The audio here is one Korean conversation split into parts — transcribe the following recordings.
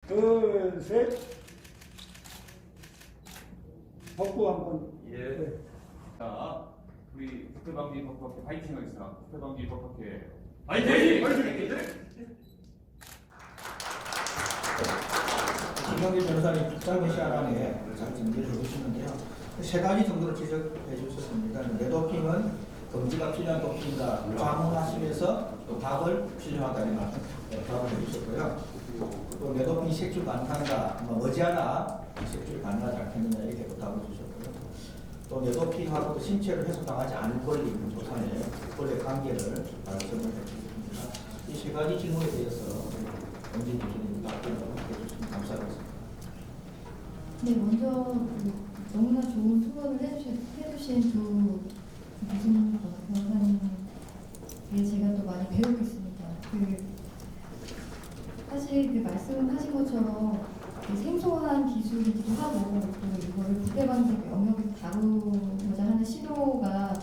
둘, 셋. 복부 한번. 예. 네. 자, 우리 국회방지 법학회 파이팅 하겠습니다. 국회방지 법학회 파이팅! 김영길 변호사님 짧은 시간 안에 잘 정리를 해주시는데요. 세 가지 정도를 지적해 주셨습니다. 내도핑은 금지가 필요한 도핑이다. 자문하시면서 또 답을 필요하다는 말씀 답을 해주셨고요. 또 내도핑 색출 가능한가, 머지않아 색출 가능하지 않겠느냐 이렇게 또 답을 주셨고요. 또 내도핑하고 또 신체를 해소당하지 않을 권리 조사의 권리 관계를 말씀을 해주셨습니다. 이 세 가지 질문에 대해서 검진 교수님 답변을 해주시면 감사하겠습니다. 네, 먼저 너무나 좋은 토론을 해주신 두 교수님, 변호사님에 제가 또 많이 배우겠습니다. 사실 말씀하신 것처럼 생소한 기술이기도 하고 또 이거를 국대방지 영역에서 다루고자 하는 시도가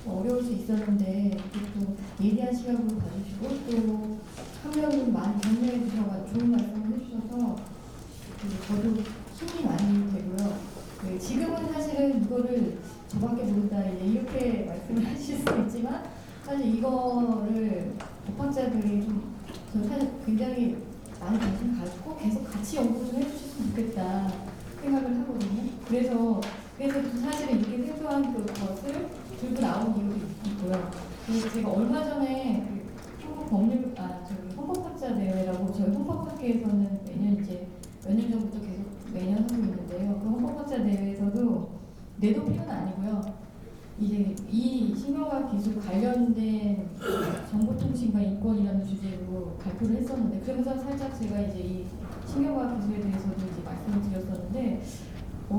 어려울 수 있었는데 또 예리한 시각으로 봐주시고 또 참여를 많이 격려해 주셔서 좋은 말씀을 해주셔서 저도 힘이 많이 되고요. 지금은 사실은 이거를 저밖에 모른다 이렇게 말씀을 하실 수 있지만 사실 이거를 법학자들이 저 사실 굉장히 많이 관심 가지고 계속 같이 연구 좀 해주셨으면 좋겠다 생각을 하거든요. 그래서 사실은 이렇게 생소한 것을 들고 나온 이유도 있고요. 그래서 제가 얼마 전에 헌법학자 대회라고 저희 헌법학회에서는 매년 이제 몇 년 전부터 계속 매년 하고 있는데요. 그 헌법학자 대회에서도 내도핑은 아니고요. 이제 이 신경과학 기술 관련된 정보통신과 인권이라는 주제로 발표를 했었는데 그러면서 살짝 제가 이제 이 신경과학 기술에 대해서도 이제 말씀을 드렸었는데 다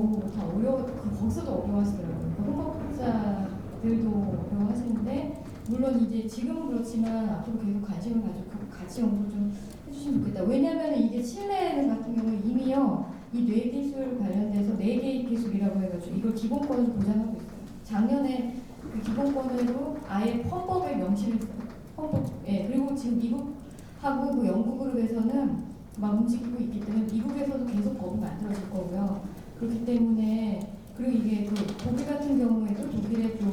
거기서도 어려워하시더라고요. 헌법학자들도 어려워하시는데 물론 이제 지금은 그렇지만 앞으로 계속 관심을 가지고 같이 연구를 좀 해주시면 좋겠다. 왜냐하면 이게 칠레 같은 경우는 이미요 이 뇌기술 관련돼서 뇌개입 기술이라고 해가지고 이걸 기본권을 보장하고 있어요. 작년에 그 기본권으로 아예 헌법에 명시를 했어요. 그리고 지금 미국하고 그 영국 그룹에서는 막 움직이고 있기 때문에 미국에서도 계속 법이 만들어질 거고요. 그렇기 때문에 그리고 이게 그 독일 같은 경우에도 독일에 또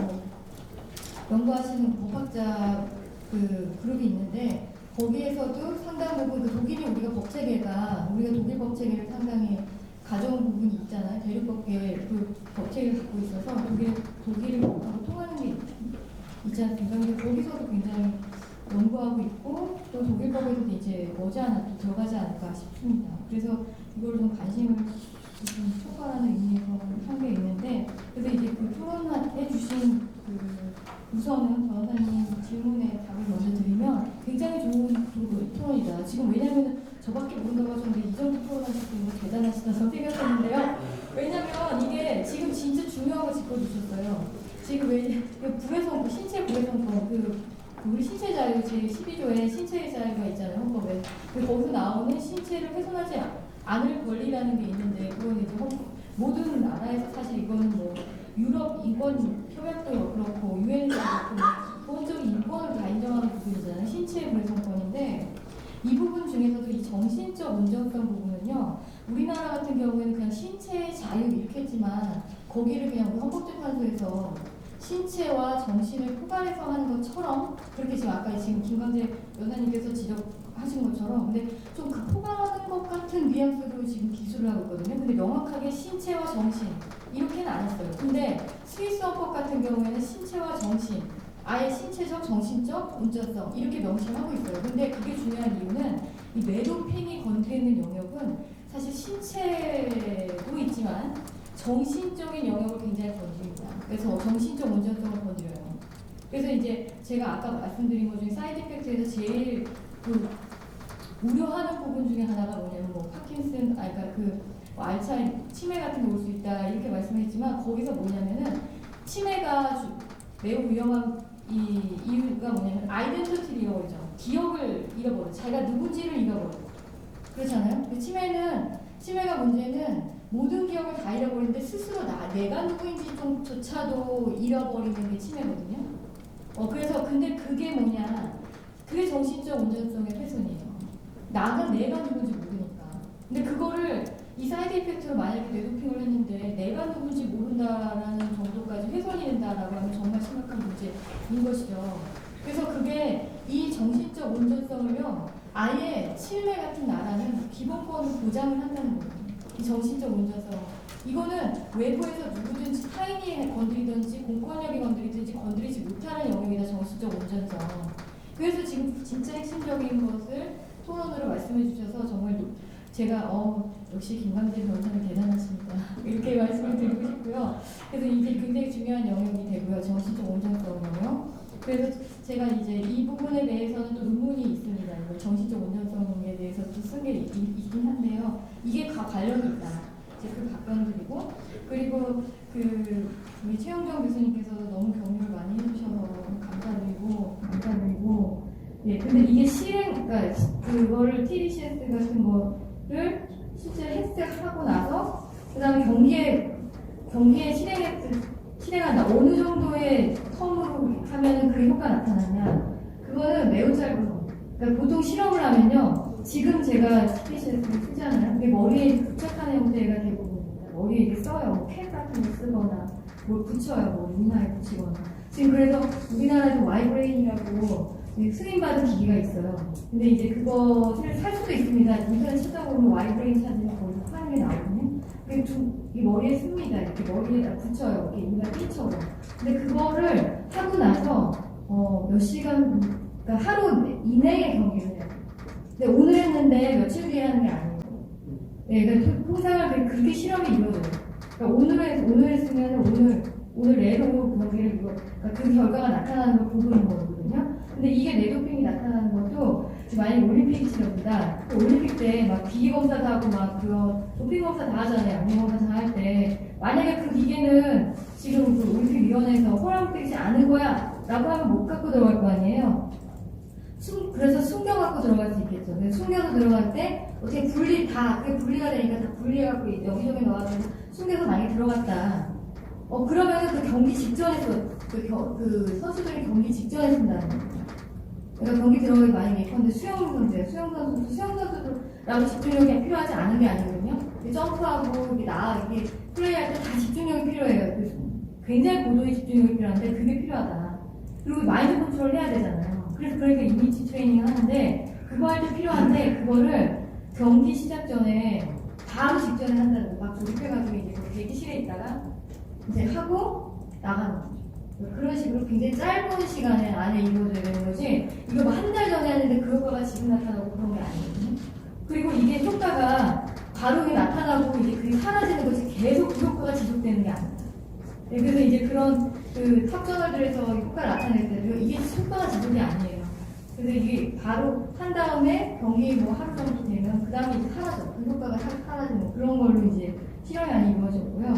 연구하시는 법학자 그 그룹이 있는데 거기에서도 상당 부분 그 독일이 우리가 독일 법체계를 상당히 가져온 부분이 있잖아요. 대륙법계 그 법체계를 갖고 있어서 독일하고 통하는 게 있지 않습니까? 근데 거기서도 굉장히 연구하고 있고 또 독일법에서도 이제 머지않아 또 들어가지 않을까 싶습니다. 그래서 이걸 좀 관심을 좀 촉발하는 의미에서 한 게 있는데 그래서 이제 그 토론해 주신 우선은 변호사님 질문에 답을 먼저 드리면 굉장히 좋은 토론이다. 지금 왜냐하면 저밖에 모른다고 하셨는데 이 정도 토론하실 수 있는 거 대단하시다고 생각했는데요. 왜냐하면 이게 지금 진짜 중요한 거 짚어주셨어요. 지금 불회성, 신체 불회성권, 우리 신체 자유 제12조에 신체의 자유가 있잖아요, 헌법에. 거기서 나오는 신체를 훼손하지 않을 권리라는 게 있는데 그건 이제 모든 나라에서 사실 이거는 뭐 유럽 인권 협약도 그렇고 유엔도 그렇고 기본적인 인권을 다 인정하는 부분이잖아요. 신체의 불회성권인데 이 부분 중에서도 이 정신적 온전성 부분은요. 우리나라 같은 경우에는 그냥 신체의 자유 이렇게 했지만 거기를 그냥 우리 헌법재판소에서 신체와 정신을 포괄해서 하는 것처럼 그렇게 지금 김광재 변호사님께서 지적하신 것처럼 근데 좀 그 포괄하는 것 같은 뉘앙스로 지금 기술을 하고 있거든요. 근데 명확하게 신체와 정신 이렇게는 안 했어요. 근데 스위스 헌법 같은 경우에는 신체와 정신 아예 신체적, 정신적, 온전성 이렇게 명시하고 있어요. 근데 그게 중요한 이유는 이 뇌도핑이 건드리는 영역은 사실 신체도 있지만 정신적인 영역을 굉장히 건드립니다. 그래서 정신적 온전성을 건드려요. 그래서 이제 제가 아까 말씀드린 것 중에 사이드 이펙트에서 제일 우려하는 부분 중에 하나가 뭐냐면 파킨슨, 알츠하이머, 치매 같은 게 올 수 있다 이렇게 말씀했지만 거기서 뭐냐면은 치매가 매우 위험한 이유가 뭐냐면 아이덴티티를 잃어버리죠. 기억을 잃어버려. 자기가 누군지를 잃어버려. 그렇잖아요. 근데 치매가 문제는 모든 기억을 다 잃어버리는데 스스로 내가 누구인지 조차도 잃어버리는 게 치매거든요. 그래서 근데 그게 뭐냐? 그게 정신적 온전성의 훼손이에요. 내가 누군지 모르니까. 근데 그거를 이 사이드 이펙트로 만약에 뇌도핑을 했는데 내가 누군지 모른다라는 정도까지 훼손이 된다라고 하면 정말 심각한 문제인 것이죠. 그래서 그게 이 정신적 온전성을요, 아예 칠레 같은 나라는 기본권을 보장을 한다는 거예요. 이 정신적 온전성. 이거는 외부에서 누구든지 타인이 건드리든지 공권력이 건드리든지 건드리지 못하는 영역이다, 정신적 온전성. 그래서 지금 진짜 핵심적인 것을 토론으로 말씀해 주셔서 정말 제가 역시 김광재 변호사님 대단하십니다. 이렇게 말씀을 드리고 싶고요. 그래서 이게 굉장히 중요한 영역이 되고요. 정신적 온전성 영역. 그래서 제가 이제 이 부분에 대해서는 또 논문이 있습니다. 이걸 정신적 온전성에 대해서 또 쓴 게 있긴 한데요. 이게 관련이 있다. 제가 그 답변드리고, 그리고 우리 최영정 교수님께서도 너무 격려를 많이 해주셔서 감사드리고, 예, 근데 이게 그러니까 그거를 TDCS 같은 거를 실제 획득하고 나서, 그 다음에 경기에 실행한다. 어느 정도의 텀으로 하면 그 효과가 나타나냐. 그거는 매우 짧은 거. 그러니까 보통 실험을 하면요. 지금 제가 TDCS를 쓰잖아요. 근데 머리에 부착하는 형태가 대부분입니다. 머리에 이렇게 써요. 펜 같은 거 쓰거나, 뭘 붙여요. 뭐 눈알에 붙이거나. 지금 그래서 우리나라에서 와이브레인이라고 승인받은 기기가 있어요. 근데 이제 그것을 살 수도 있습니다. 인터넷 찾아보면 와이브레인 찾으면 거기서 파는 게 나오거든요. 이 머리에 씁니다. 이렇게 머리에다 붙여요. 이렇게 인간 삐처럼. 근데 그거를 하고 나서 몇 시간, 그러니까 하루 이내에 경기를 해요. 근데 오늘 했는데 며칠 뒤에 하는 게 아니에요. 네, 그러니까 통상 그렇게 실험이 이루어져요. 그러니까 오늘 했으면 오늘 내로 경기를 그러니까 그 결과가 나타나는 걸 보고 있는 거거든요. 근데 이게 뇌도핑이 나타나는 것도 만약에 올림픽이 치러진다. 올림픽 때 막 기계 검사도 하고 막 그거 도핑 검사 다 하잖아요. 안면 검사 다 할 때 만약에 그 기계는 지금 그 올림픽위원회에서 허락되지 않은 거야 라고 하면 못 갖고 들어갈 거 아니에요. 그래서 숨겨 갖고 들어갈 수 있겠죠. 근데 숨겨서 들어갈 때 어떻게 그게 분리가 되니까 다 분리해갖고 여기저기 넣어서 숨겨서 만약에 들어갔다. 그러면은 그 경기 직전에서 그 선수들이 경기 직전에 쓴다는 거예요. 그러니까 경기 들어가기 만약에 예컨대 수영 선수라고 집중력이 필요하지 않은 게 아니거든요. 점프하고 이게 플레이할 때 다 집중력이 필요해요. 굉장히 고도의 집중력이 필요한데 그게 필요하다. 그리고 마인드 컨트롤 해야 되잖아요. 그러니까 이미지 트레이닝 하는데 그거 할 때 필요한데 그거를 경기 시작 전에 바로 직전에 한다는 거. 막 조립해가지고 이제 대기실에 있다가 이제 하고 나가는 거죠. 그런 식으로 굉장히 짧은 시간에 안에 이루어져야 되는 거지, 이거 뭐 한 달 전에 했는데 그 효과가 지금 나타나고 그런 게 아니거든요. 그리고 이게 효과가 바로 나타나고 이제 그게 사라지는 것이 계속 그 효과가 지속되는 게 아닙니다. 네, 그래서 이제 그런 탑저널들에서 효과를 나타낼 때도 이게 효과가 지속이 아니에요. 그래서 이게 바로 한 다음에 경기 뭐 하루 정도 되면 그 다음에 이제 사라져. 그 효과가 사라지는 그런 걸로 이제 실험이 많이 이루어졌고요.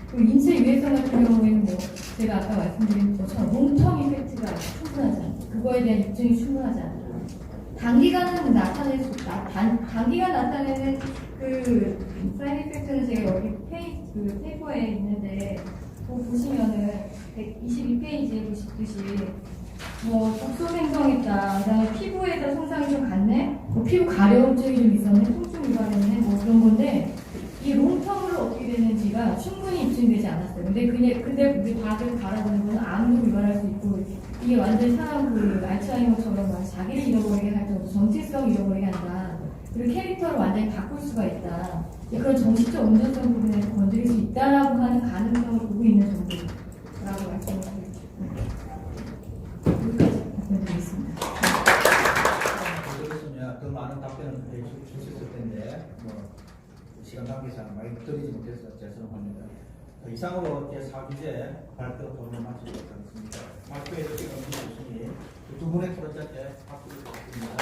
그리고 인체 유해성 같은 경우에는 뭐 제가 아까 말씀드린 것처럼 롱텀 이펙트가 충분하지 않다. 그거에 대한 입증이 충분하지 않다. 단기간 나타내는 그 사이드 이펙트는 제가 여기 페이퍼에 있는데 보시면은 122페이지에 보시듯이 뭐 독소 생성했다. 그다음에 피부에다 손상이 좀 갔네. 뭐 피부 가려움증이 좀 있었네. 통증 유발했네. 뭐 그런 건데 이 롱텀으로 어떻게 되는지가 충분히 입증되지 않았어요. 근데 우리 다들 바라보는 건 암도 유발할 수 있고 이게 완전 사람 알츠하이머처럼 자기를 잃어버리게 할 정도 정체성 잃어버리게 한다. 그리고 캐릭터를 완전히 바꿀 수가 있다. 그런 정신적 온전성 부분에서 건드릴 수 있다라고 하는 가능성을 보고 있는 정도라고 말씀을 드립니다. 여기까지 말씀드리겠습니다. 그렇습니다. 더 많은 답변을 주셨을 텐데 시간 관계상 많이 드리지 못해서 죄송합니다. 이상으로 제4주제 발표 토론을 마치도록 하겠습니다. 발표해 주신 교수님 두 분의 토론자께 박수를 드립니다.